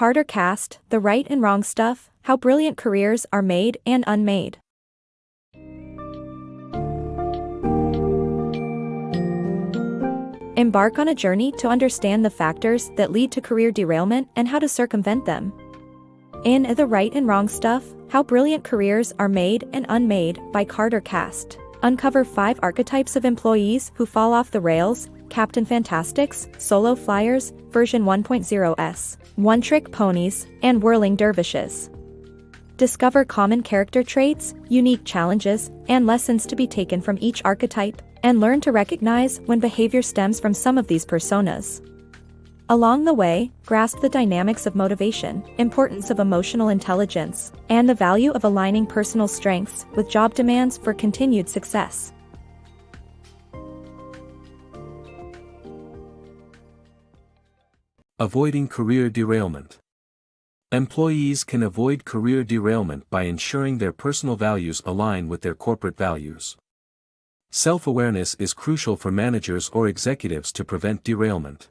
Carter Cast, The Right and Wrong Stuff, How Brilliant Careers Are Made and Unmade. Embark on a journey to understand the factors that lead to career derailment and how to circumvent them. In The Right and Wrong Stuff, How Brilliant Careers Are Made and Unmade by Carter Cast, uncover 5 archetypes of employees who fall off the rails: Captain Fantastics, Solo Fliers, version 1.0s, one-trick ponies, and whirling dervishes. Discover common character traits, unique challenges, and lessons to be taken from each archetype, and learn to recognize when behavior stems from some of these personas. Along the way, grasp the dynamics of motivation, importance of emotional intelligence, and the value of aligning personal strengths with job demands for continued success. Avoiding career derailment. Employees can avoid career derailment by ensuring their personal values align with their corporate values. Self-awareness is crucial for managers or executives to prevent derailment.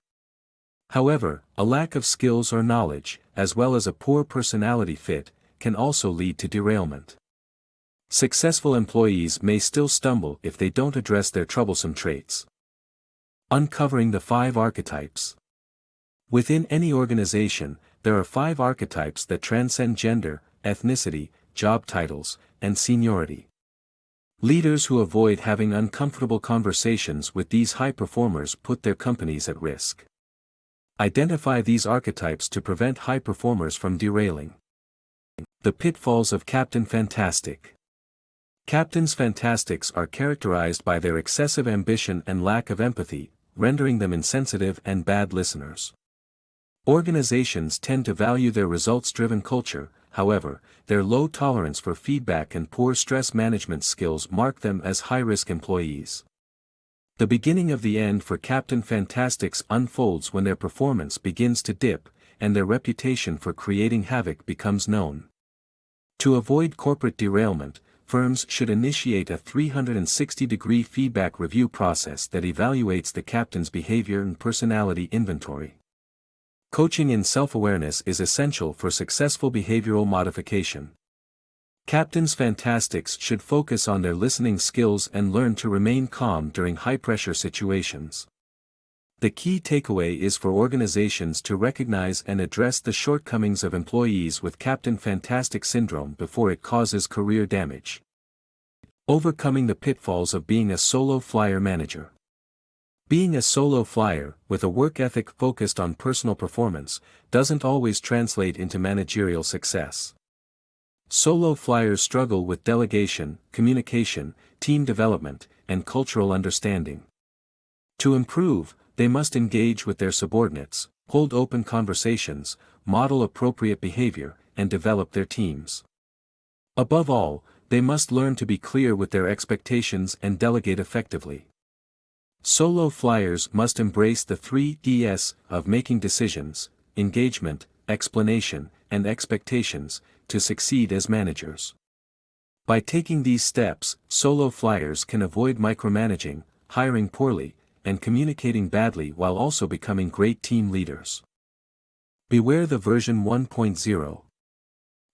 However, a lack of skills or knowledge, as well as a poor personality fit, can also lead to derailment. Successful employees may still stumble if they don't address their troublesome traits. Uncovering the 5 archetypes. Within any organization, there are 5 archetypes that transcend gender, ethnicity, job titles, and seniority. Leaders who avoid having uncomfortable conversations with these high performers put their companies at risk. Identify these archetypes to prevent high performers from derailing. The pitfalls of Captain Fantastic. Captains Fantastics are characterized by their excessive ambition and lack of empathy, rendering them insensitive and bad listeners. Organizations tend to value their results-driven culture. However, their low tolerance for feedback and poor stress management skills mark them as high-risk employees. The beginning of the end for Captain Fantastics unfolds when their performance begins to dip, and their reputation for creating havoc becomes known. To avoid corporate derailment, firms should initiate a 360-degree feedback review process that evaluates the captain's behavior and personality inventory. Coaching in self-awareness is essential for successful behavioral modification. Captains Fantastics should focus on their listening skills and learn to remain calm during high-pressure situations. The key takeaway is for organizations to recognize and address the shortcomings of employees with Captain Fantastic syndrome before it causes career damage. Overcoming the pitfalls of being a solo flyer manager. Being a solo flyer, with a work ethic focused on personal performance, doesn't always translate into managerial success. Solo flyers struggle with delegation, communication, team development, and cultural understanding. To improve, they must engage with their subordinates, hold open conversations, model appropriate behavior, and develop their teams. Above all, they must learn to be clear with their expectations and delegate effectively. Solo flyers must embrace the 3 Ds of making decisions: engagement, explanation, and expectations, to succeed as managers. By taking these steps, solo flyers can avoid micromanaging, hiring poorly, and communicating badly while also becoming great team leaders. Beware the version 1.0.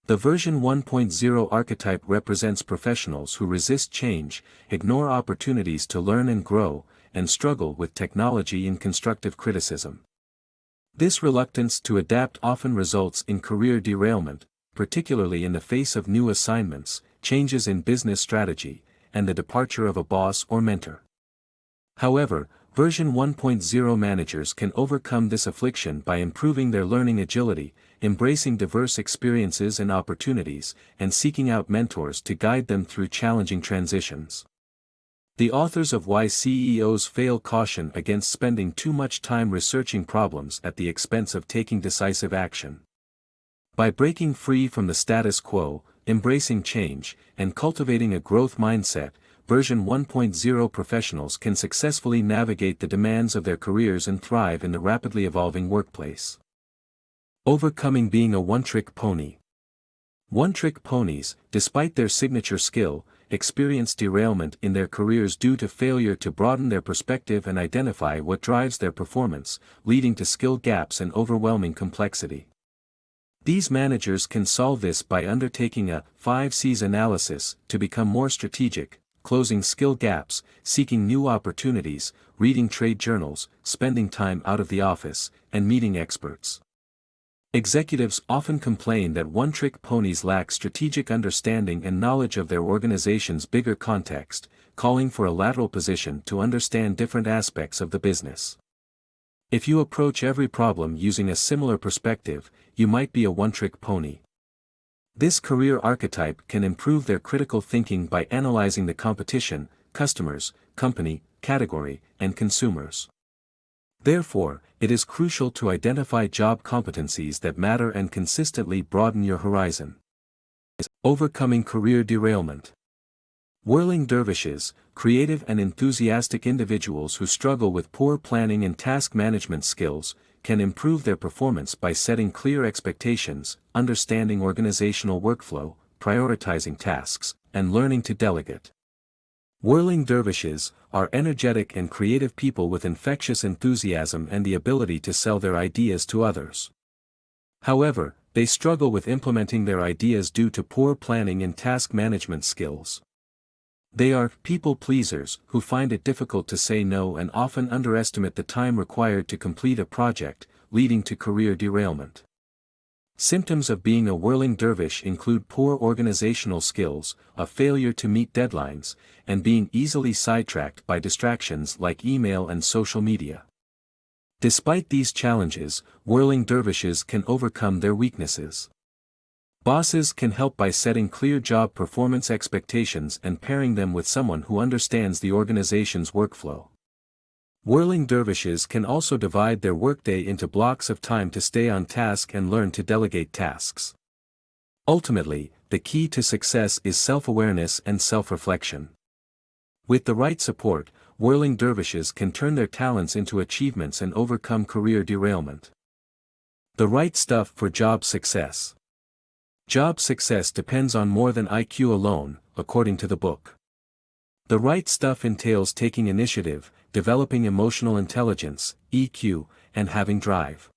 The version 1.0 archetype represents professionals who resist change, ignore opportunities to learn and grow, and struggle with technology and constructive criticism. This reluctance to adapt often results in career derailment, particularly in the face of new assignments, changes in business strategy, and the departure of a boss or mentor. However, version 1.0 managers can overcome this affliction by improving their learning agility, embracing diverse experiences and opportunities, and seeking out mentors to guide them through challenging transitions. The authors of Why CEOs Fail caution against spending too much time researching problems at the expense of taking decisive action. By breaking free from the status quo, embracing change, and cultivating a growth mindset, version 1.0 professionals can successfully navigate the demands of their careers and thrive in the rapidly evolving workplace. Overcoming being a one-trick pony. One-trick ponies, despite their signature skill, experience derailment in their careers due to failure to broaden their perspective and identify what drives their performance, leading to skill gaps and overwhelming complexity. These managers can solve this by undertaking a 5Cs analysis to become more strategic, closing skill gaps, seeking new opportunities, reading trade journals, spending time out of the office, and meeting experts. Executives often complain that one-trick ponies lack strategic understanding and knowledge of their organization's bigger context, calling for a lateral position to understand different aspects of the business. If you approach every problem using a similar perspective, you might be a one-trick pony. This career archetype can improve their critical thinking by analyzing the competition, customers, company, category, and consumers. Therefore, it is crucial to identify job competencies that matter and consistently broaden your horizon. Overcoming career derailment. Whirling dervishes, creative and enthusiastic individuals who struggle with poor planning and task management skills, can improve their performance by setting clear expectations, understanding organizational workflow, prioritizing tasks, and learning to delegate. Whirling dervishes are energetic and creative people with infectious enthusiasm and the ability to sell their ideas to others. However, they struggle with implementing their ideas due to poor planning and task management skills. They are people pleasers who find it difficult to say no and often underestimate the time required to complete a project, leading to career derailment. Symptoms of being a whirling dervish include poor organizational skills, a failure to meet deadlines, and being easily sidetracked by distractions like email and social media. Despite these challenges, whirling dervishes can overcome their weaknesses. Bosses can help by setting clear job performance expectations and pairing them with someone who understands the organization's workflow. Whirling dervishes can also divide their workday into blocks of time to stay on task and learn to delegate tasks. Ultimately, the key to success is self-awareness and self-reflection. With the right support, whirling dervishes can turn their talents into achievements and overcome career derailment. The right stuff for job success. Job success depends on more than IQ alone, according to the book. The right stuff entails taking initiative, developing emotional intelligence, EQ, and having drive.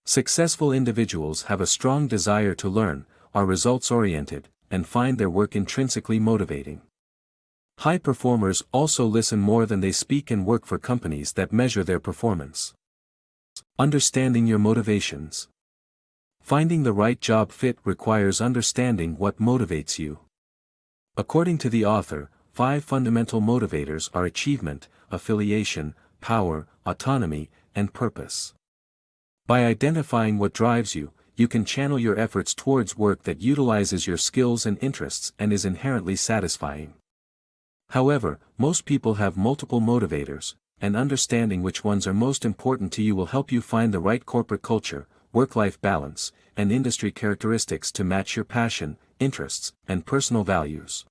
Successful individuals have a strong desire to learn, are results-oriented, and find their work intrinsically motivating. High performers also listen more than they speak and work for companies that measure their performance. Understanding your motivations. Finding the right job fit requires understanding what motivates you. According to the author, 5 fundamental motivators are achievement, affiliation, power, autonomy, and purpose. By identifying what drives you, you can channel your efforts towards work that utilizes your skills and interests and is inherently satisfying. However, most people have multiple motivators, and understanding which ones are most important to you will help you find the right corporate culture, work-life balance, and industry characteristics to match your passion, interests, and personal values.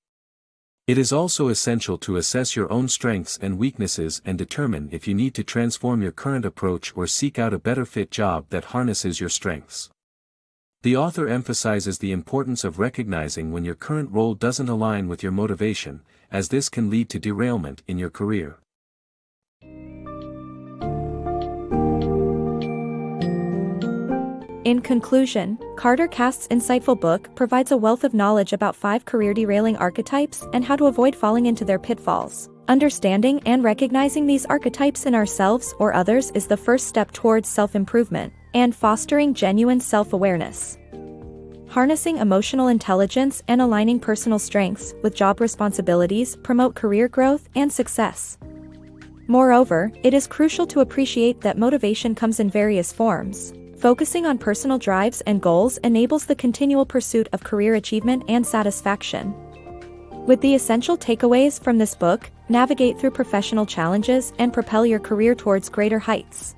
It is also essential to assess your own strengths and weaknesses and determine if you need to transform your current approach or seek out a better fit job that harnesses your strengths. The author emphasizes the importance of recognizing when your current role doesn't align with your motivation, as this can lead to derailment in your career. In conclusion, Carter Cast's insightful book provides a wealth of knowledge about 5 career-derailing archetypes and how to avoid falling into their pitfalls. Understanding and recognizing these archetypes in ourselves or others is the first step towards self-improvement and fostering genuine self-awareness. Harnessing emotional intelligence and aligning personal strengths with job responsibilities promote career growth and success. Moreover, it is crucial to appreciate that motivation comes in various forms. Focusing on personal drives and goals enables the continual pursuit of career achievement and satisfaction. With the essential takeaways from this book, navigate through professional challenges and propel your career towards greater heights.